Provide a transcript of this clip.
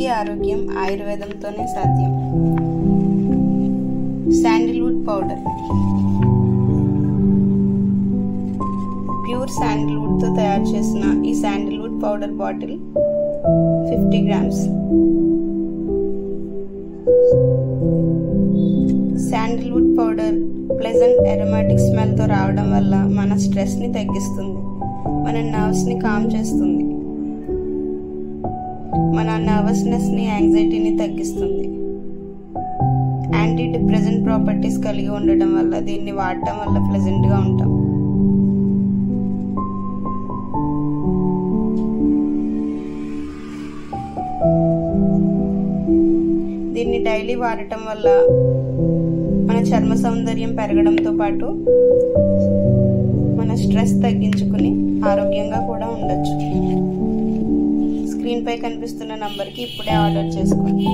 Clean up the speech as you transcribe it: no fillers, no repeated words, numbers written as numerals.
ప్రతి ఆరోగ్యం ఆయుర్వేదంతోనే సాధ్యం. శాండిల్వుడ్ పౌడర్. ప్యూర్ శాండిల్వుడ్తో తయారు చేసిన ఈ sandalwood powder bottle 50 grams. Sandalwood powder pleasant aromatic స్మెల్తో రావడం వల్ల మన స్ట్రెస్ని తగ్గిస్తుంది, మన నర్వ్స్ని కామ్ చేస్తుంది, మన నర్వస్నెస్ని యాంగ్జైటీని తగ్గిస్తుంది. యాంటీ డిప్రెసెంట్ ప్రాపర్టీస్ కలిగి ఉండటం వల్ల దీన్ని వాడటం వల్ల ప్లెజెంట్గా ఉంటాం. దీన్ని డైలీ వాడటం వల్ల మన చర్మ సౌందర్యం పెరగడంతో పాటు మన స్ట్రెస్ తగ్గించుకుని ఆరోగ్యంగా కూడా ఉండొచ్చు. స్క్రీన్పై కనిపిస్తున్న నంబర్కి ఇప్పుడే ఆర్డర్ చేసుకోండి.